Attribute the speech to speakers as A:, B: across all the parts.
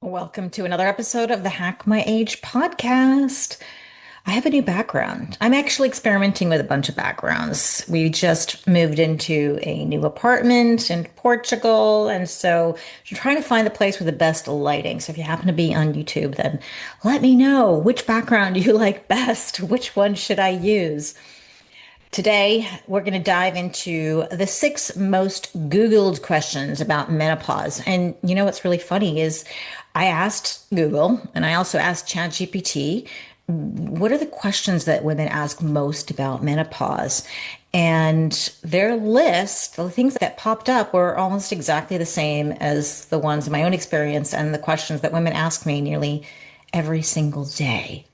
A: Welcome to another episode of the Hack My Age podcast. I have a new background. I'm actually experimenting with a bunch of backgrounds. We just moved into a new apartment in Portugal, and so I'm trying to find the place with the best lighting. So if you happen to be on YouTube, then let me know which background you like best. Which one should I use? Today, we're going to dive into the six most Googled questions about menopause. And you know what's really funny is I asked Google and I also asked ChatGPT, what are the questions that women ask most about menopause? And their list, the things that popped up were almost exactly the same as the ones in my own experience and the questions that women ask me nearly every single day.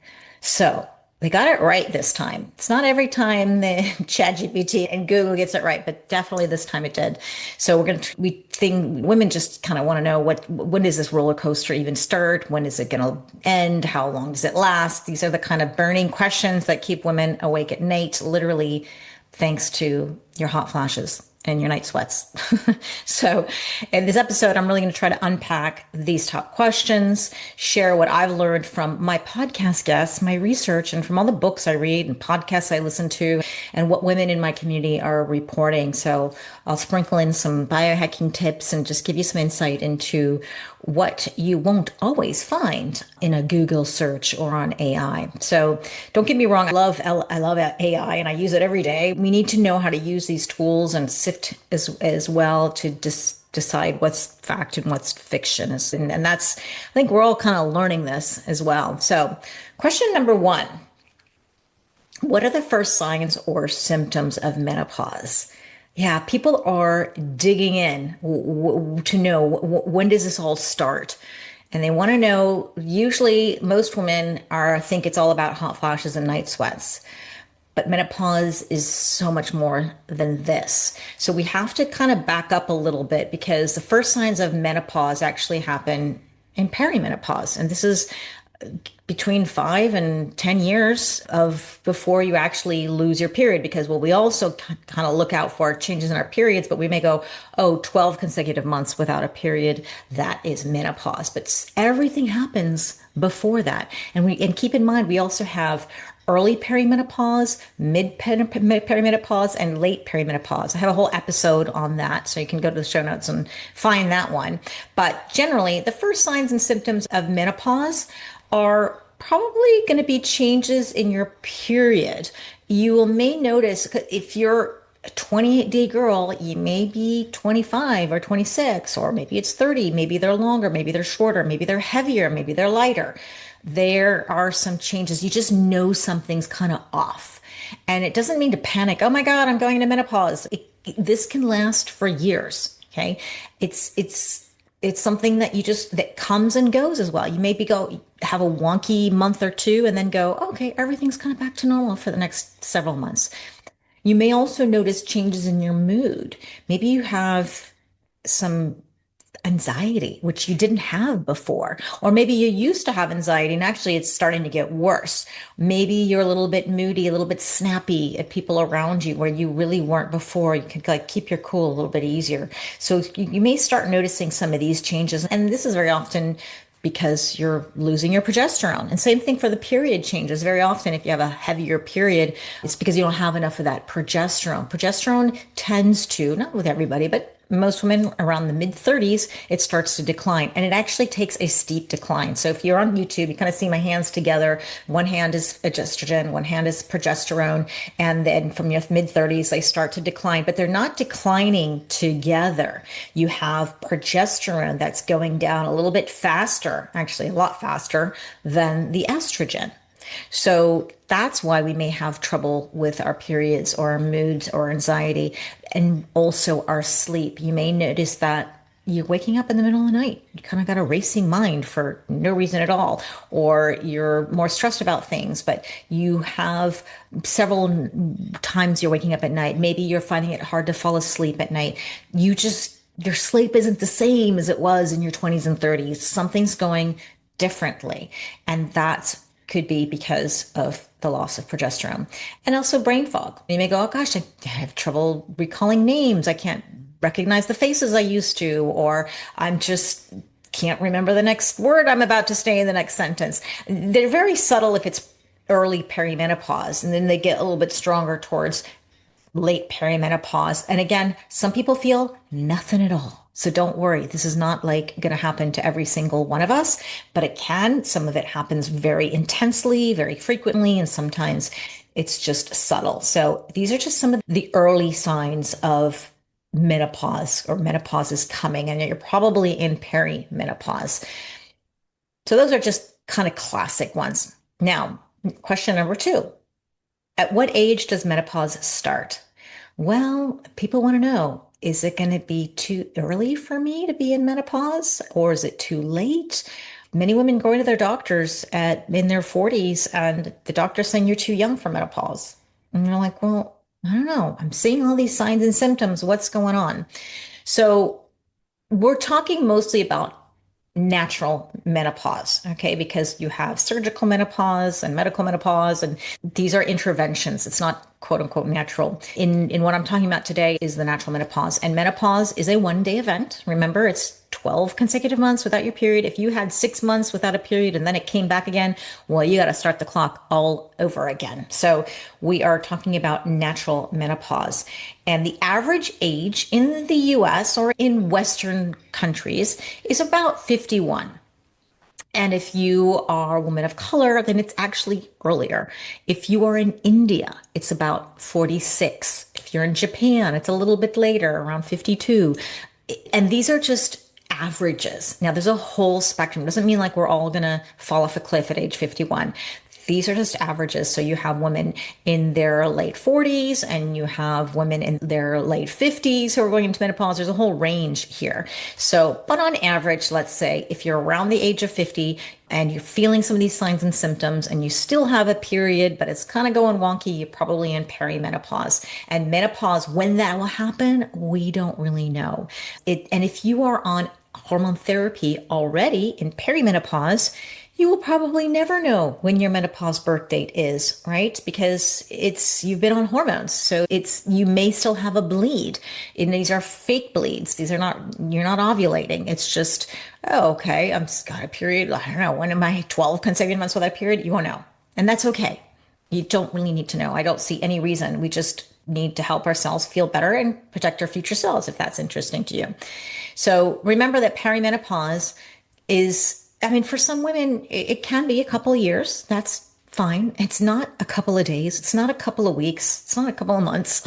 A: So they got it right this time. It's not every time the ChatGPT and Google gets it right, but definitely this time it did. So we think women just kind of want to know when does this roller coaster even start? When is it going to end? How long does it last? These are the kind of burning questions that keep women awake at night, literally thanks to your hot flashes and your night sweats. So in this episode, I'm really going to try to unpack these top questions, share what I've learned from my podcast guests, my research, and from all the books I read and podcasts I listen to, and what women in my community are reporting. So I'll sprinkle in some biohacking tips and just give you some insight into what you won't always find in a Google search or on AI. So don't get me wrong, I love AI and I use it every day. We need to know how to use these tools and sift as well to decide what's fact and what's fiction. And that's, I think we're all kind of learning this as well. So question number one, what are the first signs or symptoms of menopause? Yeah, people are digging in to know when does this all start? And they want to know, usually most women think it's all about hot flashes and night sweats. But menopause is so much more than this. So we have to kind of back up a little bit because the first signs of menopause actually happen in perimenopause. And this is between 5 and 10 years of before you actually lose your period, because we also kind of look out for changes in our periods, but we may go, 12 consecutive months without a period. That is menopause, but everything happens before that. And keep in mind, we also have early perimenopause, mid perimenopause, and late perimenopause. I have a whole episode on that, so you can go to the show notes and find that one. But generally, the first signs and symptoms of menopause are probably going to be changes in your period. May notice if you're a 28-day girl, you may be 25 or 26, or maybe it's 30. Maybe they're longer, maybe they're shorter, maybe they're heavier, maybe they're lighter. There are some changes. You just know something's kind of off. And it doesn't mean to panic. Oh my God, I'm going into menopause. This can last for years. Okay. It's something that that comes and goes as well. You maybe have a wonky month or two and then go, okay, everything's kind of back to normal for the next several months. You may also notice changes in your mood. Maybe you have some anxiety, which you didn't have before. Or maybe you used to have anxiety and actually it's starting to get worse. Maybe you're a little bit moody, a little bit snappy at people around you where you really weren't before. You could keep your cool a little bit easier. So you may start noticing some of these changes. And this is very often because you're losing your progesterone. And same thing for the period changes. Very often, if you have a heavier period, it's because you don't have enough of that progesterone. Progesterone tends to, not with everybody, but most women around the mid 30s, it starts to decline, and it actually takes a steep decline. So if you're on YouTube, you kind of see my hands together. One hand is estrogen, one hand is progesterone. And then from your mid 30s, they start to decline, but they're not declining together. You have progesterone that's going down a little bit faster, actually a lot faster than the estrogen. So that's why we may have trouble with our periods or our moods or anxiety, and also our sleep. You may notice that you're waking up in the middle of the night. You kind of got a racing mind for no reason at all, or you're more stressed about things, but you have several times you're waking up at night. Maybe you're finding it hard to fall asleep at night. Your sleep isn't the same as it was in your 20s and 30s. Something's going differently. And that's could be because of the loss of progesterone. And also brain fog. You may go, oh gosh, I have trouble recalling names. I can't recognize the faces I used to, or I'm just can't remember the next word I'm about to say in the next sentence. They're very subtle if it's early perimenopause, and then they get a little bit stronger towards late perimenopause. And again, some people feel nothing at all. So don't worry. This is not like going to happen to every single one of us, but it can. Some of it happens very intensely, very frequently, and sometimes it's just subtle. So these are just some of the early signs of menopause, or menopause is coming, and you're probably in perimenopause. So those are just kind of classic ones. Now, question number two. At what age does menopause start? Well, people want to know, is it going to be too early for me to be in menopause, or is it too late? Many women going to their doctors in their 40s, and the doctor's saying you're too young for menopause. And they're like, well, I don't know. I'm seeing all these signs and symptoms. What's going on? So we're talking mostly about natural menopause, okay? Because you have surgical menopause and medical menopause, and these are interventions. It's not quote unquote natural. In what I'm talking about today is the natural menopause. And menopause is a 1-day event. Remember, it's 12 consecutive months without your period. If you had 6 months without a period and then it came back again, well, you got to start the clock all over again. So we are talking about natural menopause. And the average age in the US or in Western countries is about 51. And if you are a woman of color, then it's actually earlier. If you are in India, it's about 46. If you're in Japan, it's a little bit later, around 52. And these are just averages. Now, there's a whole spectrum. It doesn't mean like we're all going to fall off a cliff at age 51. These are just averages. So you have women in their late 40s and you have women in their late 50s who are going into menopause. There's a whole range here. So, but on average, let's say if you're around the age of 50 and you're feeling some of these signs and symptoms and you still have a period, but it's kind of going wonky, you're probably in perimenopause. And menopause, when that will happen, we don't really know. And if you are on hormone therapy already in perimenopause, you will probably never know when your menopause birth date is, right? Because you've been on hormones. So you may still have a bleed. And these are fake bleeds. You're not ovulating. It's just, oh, okay, I've got a period. I don't know, when am I 12 consecutive months without a period? You won't know. And that's okay. You don't really need to know. I don't see any reason. We just need to help ourselves feel better and protect our future selves if that's interesting to you. So remember that perimenopause for some women, it can be a couple of years. That's fine. It's not a couple of days. It's not a couple of weeks. It's not a couple of months.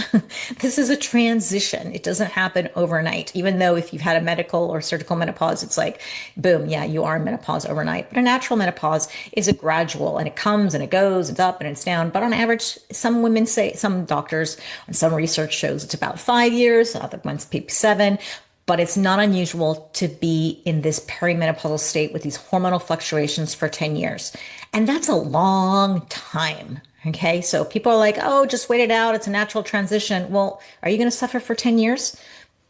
A: This is a transition. It doesn't happen overnight, even though if you've had a medical or surgical menopause, it's like, boom, yeah, you are in menopause overnight. But a natural menopause is a gradual, and it comes and it goes, it's up and it's down. But on average, some women say, some doctors and some research shows it's about 5 years, other ones maybe 7. But it's not unusual to be in this perimenopausal state with these hormonal fluctuations for 10 years. And that's a long time. Okay. So people are like, oh, just wait it out. It's a natural transition. Well, are you going to suffer for 10 years?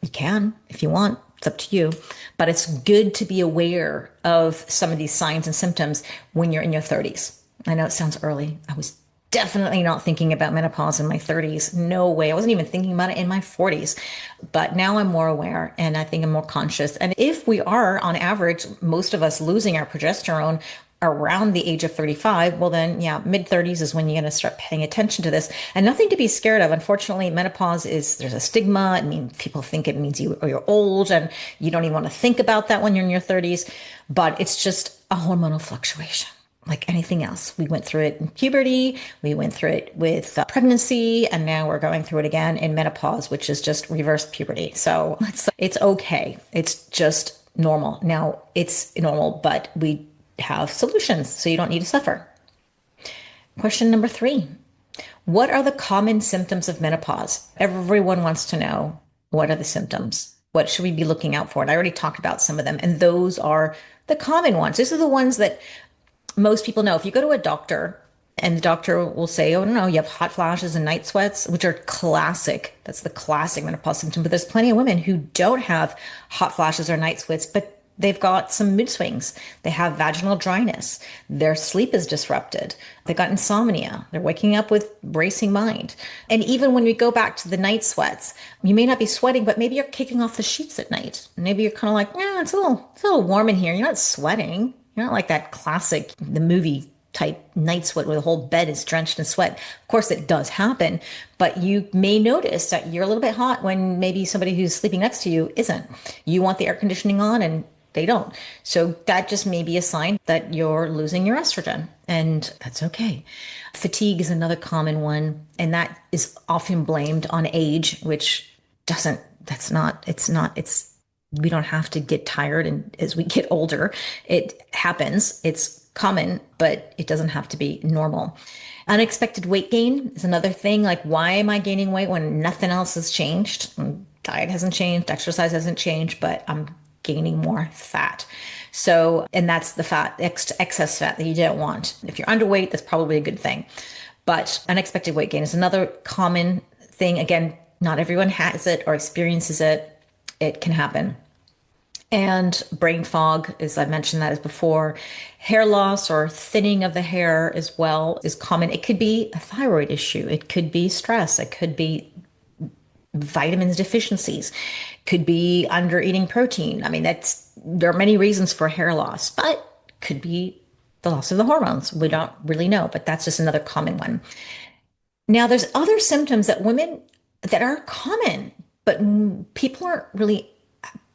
A: You can if you want. It's up to you. But it's good to be aware of some of these signs and symptoms when you're in your 30s. I know it sounds early. I was definitely not thinking about menopause in my 30s. No way. I wasn't even thinking about it in my 40s. But now I'm more aware and I think I'm more conscious. And if we are, on average, most of us losing our progesterone around the age of 35, well then, yeah, mid 30s is when you're going to start paying attention to this. And nothing to be scared of. Unfortunately, menopause there's a stigma. I mean, people think it means you're old and you don't even want to think about that when you're in your 30s. But it's just a hormonal fluctuation. Like anything else. We went through it in puberty, we went through it with pregnancy, and now we're going through it again in menopause, which is just reverse puberty. So it's okay. It's just normal. Now it's normal, but we have solutions, so you don't need to suffer. Question number 3. What are the common symptoms of menopause? Everyone wants to know, what are the symptoms? What should we be looking out for? And I already talked about some of them, and those are the common ones. These are the ones that most people know. If you go to a doctor and the doctor will say, oh, no, you have hot flashes and night sweats, which are classic. That's the classic menopause symptom. But there's plenty of women who don't have hot flashes or night sweats, but they've got some mood swings. They have vaginal dryness. Their sleep is disrupted. They got insomnia. They're waking up with racing mind. And even when we go back to the night sweats, you may not be sweating, but maybe you're kicking off the sheets at night. Maybe you're kind of like, yeah, it's a little warm in here. You're not sweating. You're not like that classic, the movie type night sweat where the whole bed is drenched in sweat. Of course, it does happen, but you may notice that you're a little bit hot when maybe somebody who's sleeping next to you isn't. You want the air conditioning on and they don't. So that just may be a sign that you're losing your estrogen, and that's okay. Fatigue is another common one, and that is often blamed on age, which doesn't, that's not, it's, we don't have to get tired. And as we get older, it happens. It's common, but it doesn't have to be normal. Unexpected weight gain is another thing. Like, why am I gaining weight when nothing else has changed? Diet hasn't changed, exercise hasn't changed, but I'm gaining more fat. So, and that's the fat, excess fat that you don't want. If you're underweight, that's probably a good thing. But unexpected weight gain is another common thing. Again, not everyone has it or experiences it. It can happen. And brain fog, as I mentioned that as before, hair loss or thinning of the hair as well is common. It could be a thyroid issue. It could be stress. It could be vitamins deficiencies. It could be under eating protein. I mean, there are many reasons for hair loss, but could be the loss of the hormones. We don't really know, but that's just another common one. Now, there's other symptoms that women that are common, but people aren't really,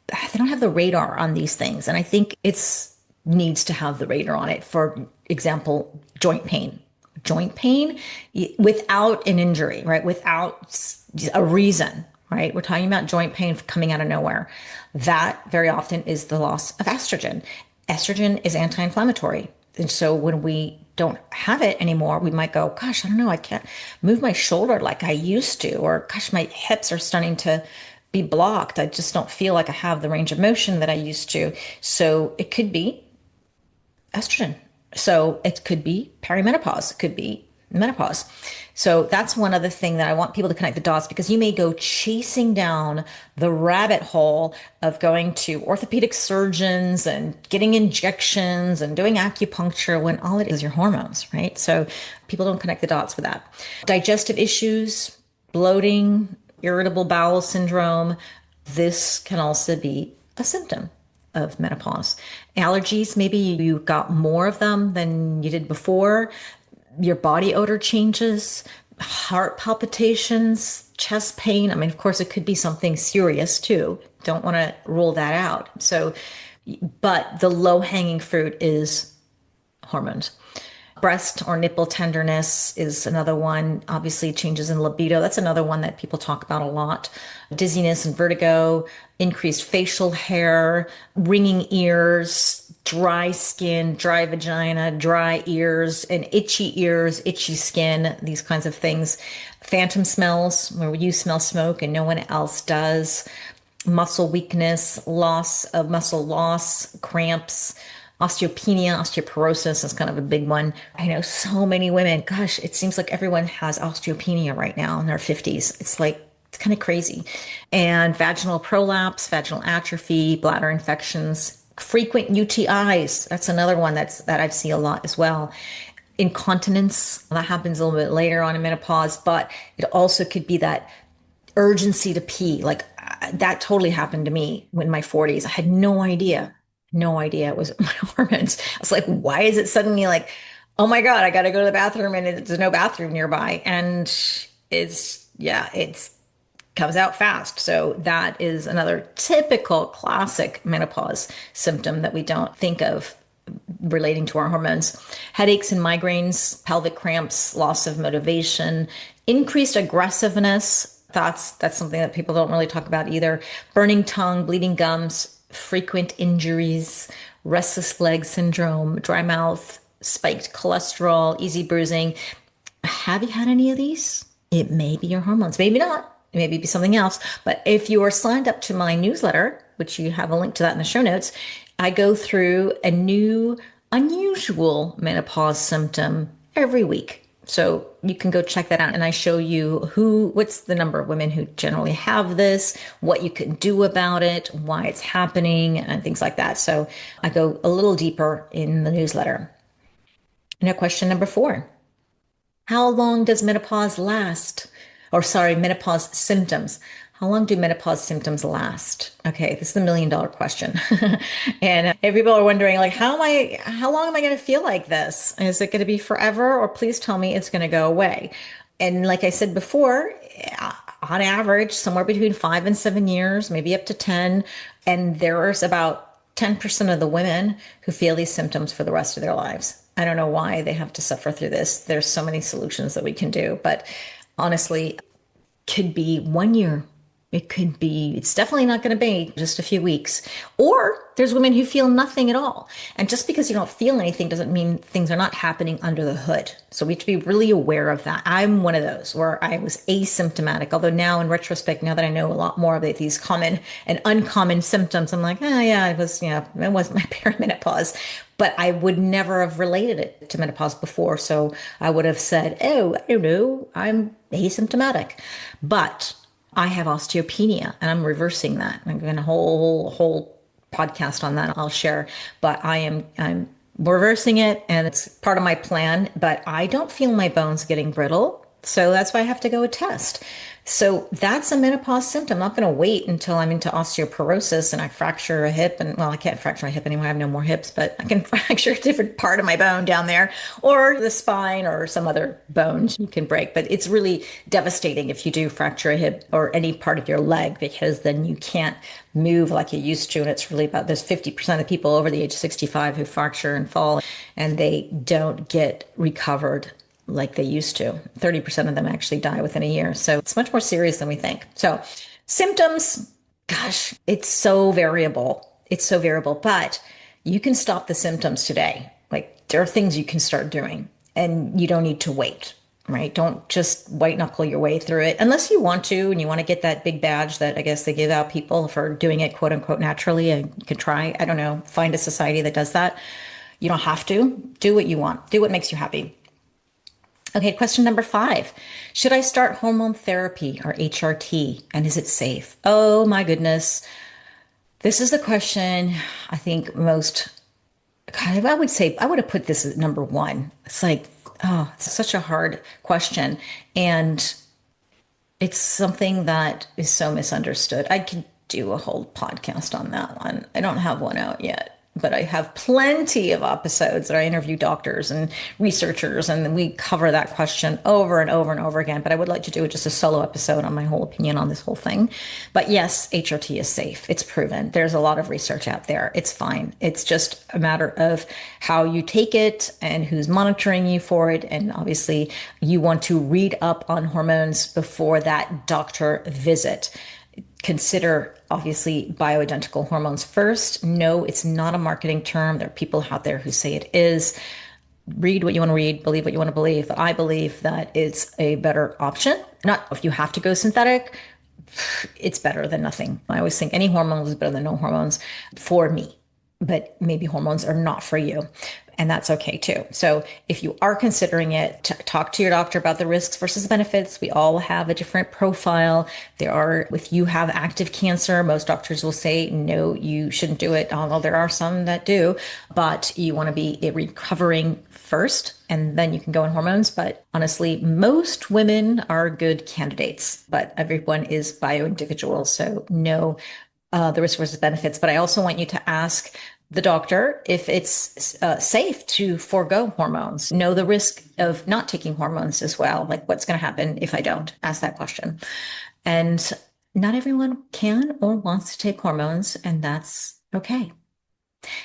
A: they don't have the radar on these things. And I think it's needs to have the radar on it. For example, joint pain. Joint pain without an injury, right? Without a reason, right? We're talking about joint pain coming out of nowhere. That very often is the loss of estrogen. Estrogen is anti-inflammatory. And so when we don't have it anymore, we might go, gosh, I don't know, I can't move my shoulder like I used to, or gosh, my hips are starting to be blocked. I just don't feel like I have the range of motion that I used to. So it could be estrogen. So it could be perimenopause. It could be menopause. So that's one other thing that I want people to connect the dots, because you may go chasing down the rabbit hole of going to orthopedic surgeons and getting injections and doing acupuncture when all it is your hormones, right? So people don't connect the dots with that. Digestive issues, bloating, irritable bowel syndrome. This can also be a symptom of menopause. Allergies, maybe you got more of them than you did before. Your body odor changes, heart palpitations, chest pain. I mean, of course, it could be something serious too. Don't want to rule that out. So, but the low hanging fruit is hormones. Breast or nipple tenderness is another one. Obviously, changes in libido. That's another one that people talk about a lot. Dizziness and vertigo, increased facial hair, ringing ears, dry skin, dry vagina, dry ears, and itchy skin, these kinds of things. Phantom smells, where you smell smoke and no one else does. Muscle weakness, loss of muscle loss, cramps. Osteopenia, osteoporosis is kind of a big one. I know so many women, gosh, it seems like everyone has osteopenia right now in their 50s. It's like, it's kind of crazy. And vaginal prolapse, vaginal atrophy, bladder infections, frequent UTIs. That's another one that I've seen a lot as well. Incontinence, that happens a little bit later on in menopause, but it also could be that urgency to pee. Like that totally happened to me in my 40s. I had no idea it was my hormones. I was like, why is it suddenly like, oh my God, I got to go to the bathroom and there's no bathroom nearby. And it's comes out fast. So that is another typical classic menopause symptom that we don't think of relating to our hormones. Headaches and migraines, pelvic cramps, loss of motivation, increased aggressiveness. That's something that people don't really talk about either. Burning tongue, bleeding gums, frequent injuries, restless leg syndrome, dry mouth, spiked cholesterol, easy bruising. Have you had any of these? It may be your hormones, maybe not. It may be something else. But if you are signed up to my newsletter, which you have a link to that in the show notes, I go through a new unusual menopause symptom every week. So you can go check that out. And I show you what's the number of women who generally have this, what you can do about it, why it's happening, and things like that. So I go a little deeper in the newsletter. Now, question number 4. How long does menopause last? Or sorry, menopause symptoms. How long do menopause symptoms last? Okay, this is the $1 million question. And everybody are wondering, like, how long am I going to feel like this? Is it going to be forever? Or please tell me it's going to go away. And like I said before, on average, somewhere between 5 and 7 years, maybe up to 10. And there's about 10% of the women who feel these symptoms for the rest of their lives. I don't know why they have to suffer through this. There's so many solutions that we can do, but honestly, could be 1 year. It could be, it's definitely not going to be just a few weeks. Or there's women who feel nothing at all. And just because you don't feel anything doesn't mean things are not happening under the hood. So we have to be really aware of that. I'm one of those where I was asymptomatic. Although now in retrospect, now that I know a lot more about these common and uncommon symptoms, I'm like, oh yeah, it was my perimenopause. But I would never have related it to menopause before. So I would have said, oh, I don't know, I'm asymptomatic. But I have osteopenia and I'm reversing that. I'm going to whole podcast on that I'll share, but I'm reversing it and it's part of my plan, but I don't feel my bones getting brittle. So that's why I have to go test. So that's a menopause symptom. I'm not going to wait until I'm into osteoporosis and I fracture a hip. And well, I can't fracture my hip anymore. I have no more hips, but I can fracture a different part of my bone down there or the spine or some other bones you can break. But it's really devastating if you do fracture a hip or any part of your leg because then you can't move like you used to. And it's really about there's 50% of people over the age of 65 who fracture and fall and they don't get recovered like they used to. 30% of them actually die within a year. So it's much more serious than we think. So symptoms, gosh, it's so variable. It's so variable, but you can stop the symptoms today. Like there are things you can start doing and you don't need to wait, right? Don't just white knuckle your way through it unless you want to and you want to get that big badge that I guess they give out people for doing it quote unquote naturally. And you can try, I don't know, find a society that does that. You don't have to do what you want. Do what makes you happy. Okay, question number 5. Should I start hormone therapy or HRT and is it safe? Oh my goodness. This is the question I think most, God, I would say, I would have put this at number 1. It's like, oh, it's such a hard question. And it's something that is so misunderstood. I could do a whole podcast on that one. I don't have one out yet, but I have plenty of episodes that I interview doctors and researchers, and we cover that question over and over and over again. But I would like to do just a solo episode on my whole opinion on this whole thing. But yes, HRT is safe. It's proven. There's a lot of research out there. It's fine. It's just a matter of how you take it and who's monitoring you for it. And obviously, you want to read up on hormones before that doctor visit. Consider obviously bioidentical hormones first. No, it's not a marketing term. There are people out there who say it is. Read what you want to read, believe what you want to believe. But I believe that it's a better option. Not if you have to go synthetic, it's better than nothing. I always think any hormone is better than no hormones for me, but maybe hormones are not for you. And that's okay too. So if you are considering it, talk to your doctor about the risks versus benefits. We all have a different profile. If you have active cancer, most doctors will say, no, you shouldn't do it. Although there are some that do, but you want to be recovering first and then you can go on hormones. But honestly, most women are good candidates, but everyone is bio-individual. So no, the risk versus benefits. But I also want you to ask the doctor if it's safe to forego hormones. Know the risk of not taking hormones as well. Like what's going to happen if I don't? Ask that question. And not everyone can or wants to take hormones, and that's okay.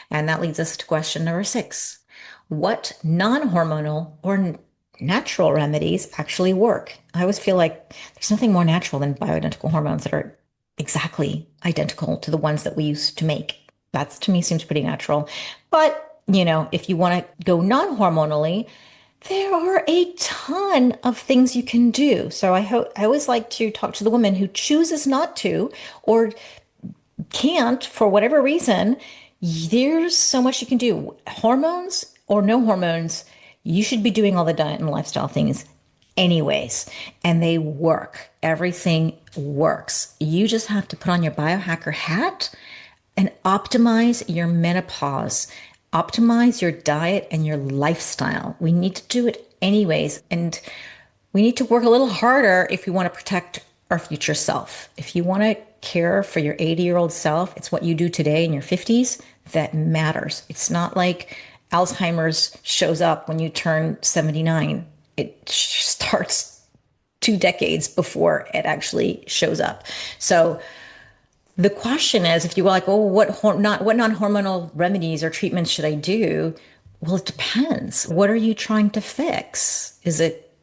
A: And that leads us to question number 6. What non-hormonal or natural remedies actually work? I always feel like there's nothing more natural than bioidentical hormones that are exactly identical to the ones that we used to make. That to me seems pretty natural. But, if you want to go non-hormonally, there are a ton of things you can do. So I always like to talk to the woman who chooses not to or can't for whatever reason. There's so much you can do. Hormones or no hormones, You should be doing all the diet and lifestyle things anyways, and they work. Everything works. You just have to put on your biohacker hat and optimize your menopause. Optimize your diet and your lifestyle. We need to do it anyways. And we need to work a little harder if we want to protect our future self. If you want to care for your 80-year-old self, it's what you do today in your 50s that matters. It's not like Alzheimer's shows up when you turn 79. It starts 2 decades before it actually shows up. So the question is, if you were like, oh, what non-hormonal remedies or treatments should I do? Well, it depends. What are you trying to fix? Is it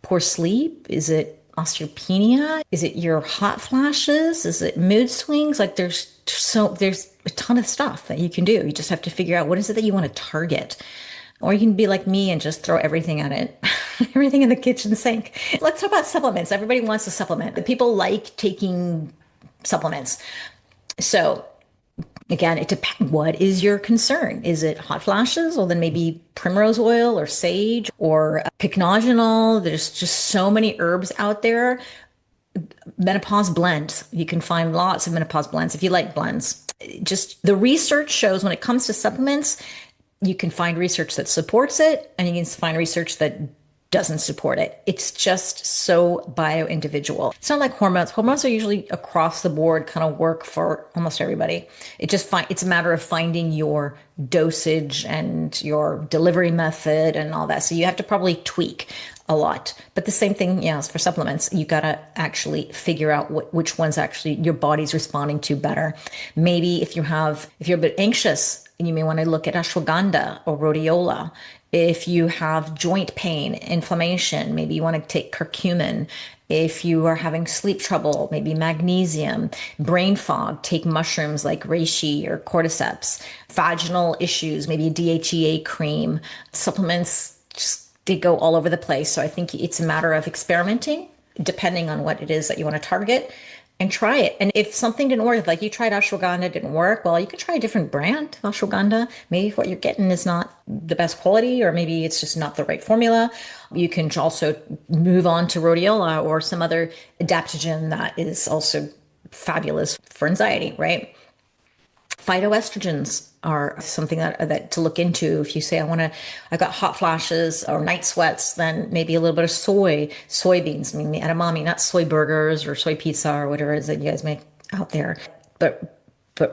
A: poor sleep? Is it osteopenia? Is it your hot flashes? Is it mood swings? Like there's a ton of stuff that you can do. You just have to figure out what is it that you want to target. Or you can be like me and just throw everything at it, everything in the kitchen sink. Let's talk about supplements. Everybody wants a supplement. People like taking supplements. So again, it depends. What is your concern? Is it hot flashes? Well, then maybe primrose oil or sage or pycnogenol. There's just so many herbs out there. Menopause blends. You can find lots of menopause blends if you like blends. Just the research shows when it comes to supplements, you can find research that supports it and you can find research that doesn't support it. It's just so bio-individual. It's not like hormones. Hormones are usually across the board kind of work for almost everybody. It's a matter of finding your dosage and your delivery method and all that. So you have to probably tweak a lot. But the same thing, yes, for supplements, you got to actually figure out which ones actually your body's responding to better. Maybe if you're a bit anxious, you may want to look at ashwagandha or rhodiola. If you have joint pain, inflammation, maybe you want to take curcumin. If you are having sleep trouble, maybe magnesium. Brain fog, take mushrooms like reishi or cordyceps. Vaginal issues, maybe a DHEA cream. Supplements, they go all over the place. So I think it's a matter of experimenting, depending on what it is that you want to target, and try it. And if something didn't work, like you tried ashwagandha, didn't work, well, you could try a different brand of ashwagandha. Maybe what you're getting is not the best quality, or maybe it's just not the right formula. You can also move on to rhodiola or some other adaptogen that is also fabulous for anxiety, right? Phytoestrogens are something that to look into. If you say, I got hot flashes or night sweats, then maybe a little bit of soybeans, I mean, edamame, not soy burgers or soy pizza or whatever it is that you guys make out there, but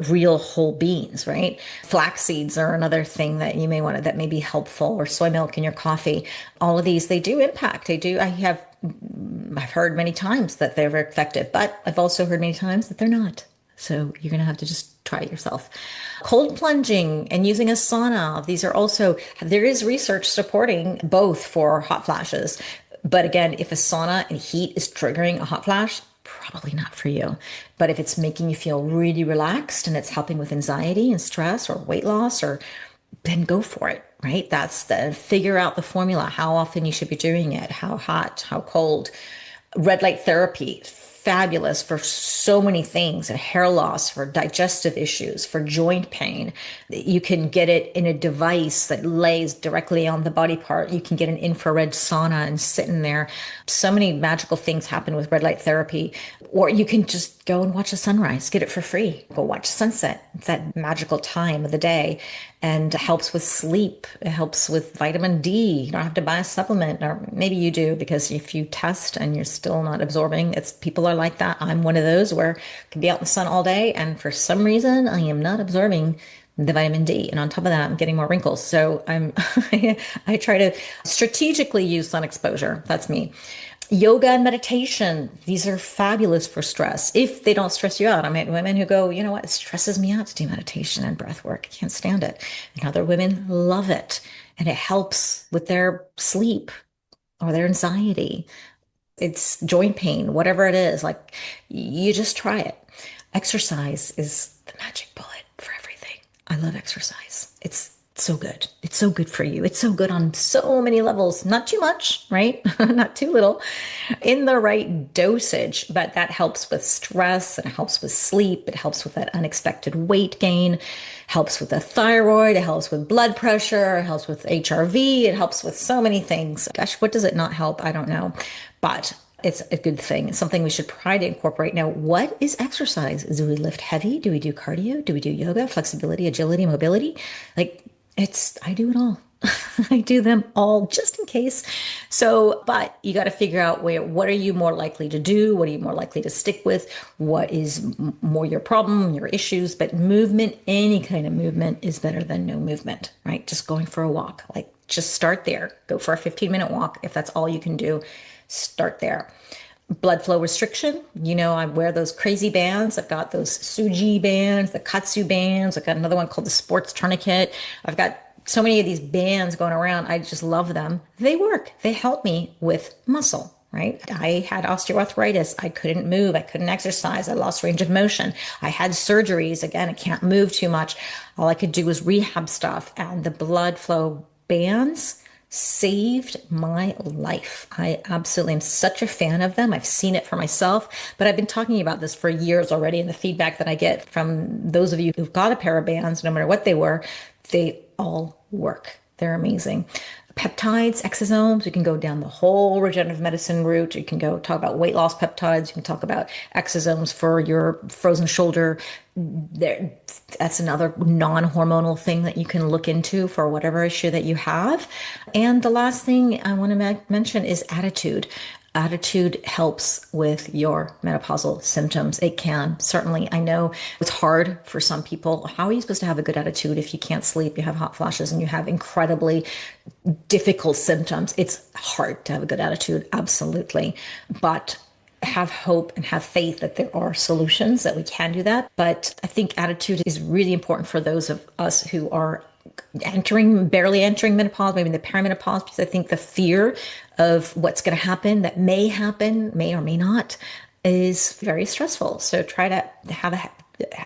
A: real whole beans, right? Flax seeds are another thing that you may want to, that may be helpful, or soy milk in your coffee. All of these, they do impact. I've heard many times that they're very effective, but I've also heard many times that they're not. So you're going to have to just try it yourself. Cold plunging and using a sauna. There is research supporting both for hot flashes. But again, if a sauna and heat is triggering a hot flash, probably not for you. But if it's making you feel really relaxed and it's helping with anxiety and stress or weight loss, then go for it, right? Figure out the formula, how often you should be doing it, how hot, how cold. Red light therapy, fabulous for so many things, and hair loss, for digestive issues, for joint pain. You can get it in a device that lays directly on the body part. You can get an infrared sauna and sit in there. So many magical things happen with red light therapy. Or you can just go and watch a sunrise, get it for free. Go watch sunset. It's that magical time of the day, and it helps with sleep. It helps with vitamin D. You don't have to buy a supplement, or maybe you do, because if you test and you're still not absorbing, people are like that. I'm one of those where I can be out in the sun all day, and for some reason I am not absorbing the vitamin D. And on top of that, I'm getting more wrinkles. So I try to strategically use sun exposure. That's me. Yoga and meditation, these are fabulous for stress, if they don't stress you out. I mean, women who go, you know what, it stresses me out to do meditation and breath work. I can't stand it. And other women love it. And it helps with their sleep or their anxiety. It's joint pain, whatever it is. Like, you just try it. Exercise is the magic bullet for everything. I love exercise. It's so good. It's so good for you. It's so good on so many levels. Not too much, right? Not too little. In the right dosage, but that helps with stress and it helps with sleep. It helps with that unexpected weight gain, helps with the thyroid, it helps with blood pressure, it helps with HRV, it helps with so many things. Gosh, what does it not help? I don't know. But it's a good thing. It's something we should try to incorporate. Now, what is exercise? Do we lift heavy? Do we do cardio? Do we do yoga, flexibility, agility, mobility? Like I do it all. I do them all just in case. So, but you got to figure out what are you more likely to do? What are you more likely to stick with? What is more your problem, your issues? But movement, any kind of movement is better than no movement, right? Just going for a walk, like just start there. Go for a 15-minute walk. If that's all you can do, start there. Blood flow restriction. I wear those crazy bands. I've got those Suji bands, the Katsu bands. I've got another one called the sports tourniquet. I've got so many of these bands going around. I just love them. They work. They help me with muscle, right? I had osteoarthritis. I couldn't move. I couldn't exercise. I lost range of motion. I had surgeries. Again, I can't move too much. All I could do was rehab stuff. And the blood flow bands saved my life. I absolutely am such a fan of them. I've seen it for myself, but I've been talking about this for years already. And the feedback that I get from those of you who've got a pair of bands, no matter what they were, they all work. They're amazing. Peptides, exosomes, we can go down the whole regenerative medicine route. You can go talk about weight loss peptides. You can talk about exosomes for your frozen shoulder. That's another non-hormonal thing that you can look into for whatever issue that you have. And the last thing I want to mention is attitude. Attitude helps with your menopausal symptoms. It can. Certainly, I know it's hard for some people. How are you supposed to have a good attitude if you can't sleep, you have hot flashes, and you have incredibly difficult symptoms? It's hard to have a good attitude, absolutely. But have hope and have faith that there are solutions that we can do that. But I think attitude is really important for those of us who are barely entering menopause, maybe in the perimenopause, because I think the fear of what's going to happen, that may or may not, is very stressful. So try to have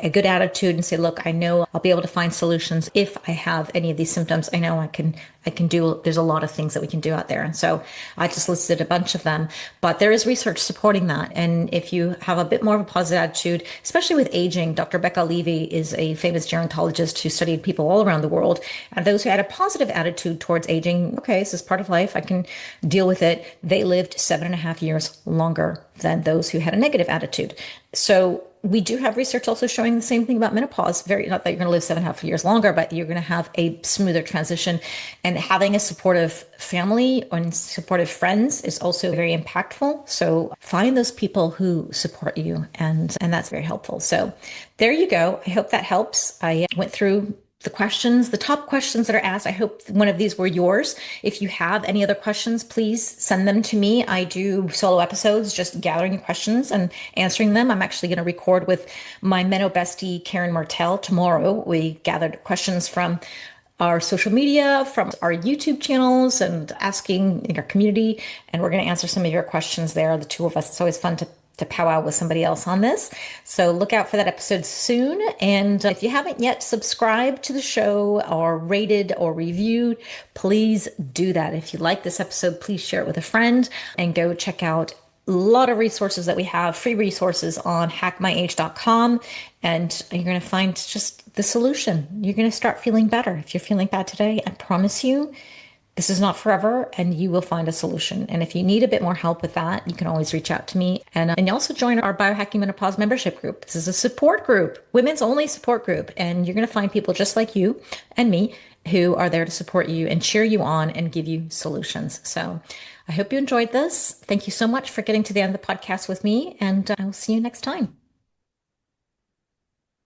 A: a good attitude and say, look, I know I'll be able to find solutions if I have any of these symptoms. I know I can do, there's a lot of things that we can do out there. And so I just listed a bunch of them, but there is research supporting that. And if you have a bit more of a positive attitude, especially with aging, Dr. Becca Levy is a famous gerontologist who studied people all around the world. And those who had a positive attitude towards aging, okay, this is part of life, I can deal with it. They lived 7.5 years longer than those who had a negative attitude. So we do have research also showing the same thing about menopause. Not that you're going to live 7.5 years longer, but you're going to have a smoother transition. And having a supportive family and supportive friends is also very impactful. So find those people who support you, and that's very helpful. So there you go. I hope that helps. I went through the top questions that are asked. I hope one of these were yours. If you have any other questions, please send them to me. I do solo episodes, just gathering questions and answering them. I'm actually going to record with my Meno bestie, Karen Martell, tomorrow. We gathered questions from our social media, from our YouTube channels, and asking in our community. And we're going to answer some of your questions there, the two of us. It's always fun to powwow with somebody else on this. So look out for that episode soon. And if you haven't yet subscribed to the show or rated or reviewed, please do that. If you like this episode, please share it with a friend and go check out a lot of resources that we have, free resources on hackmyage.com. And you're going to find just the solution. You're going to start feeling better. If you're feeling bad today, I promise you, this is not forever, and you will find a solution. And if you need a bit more help with that, you can always reach out to me. And you also join our Biohacking Menopause membership group. This is a support group, women's only support group. And you're going to find people just like you and me who are there to support you and cheer you on and give you solutions. So I hope you enjoyed this. Thank you so much for getting to the end of the podcast with me, and I will see you next time.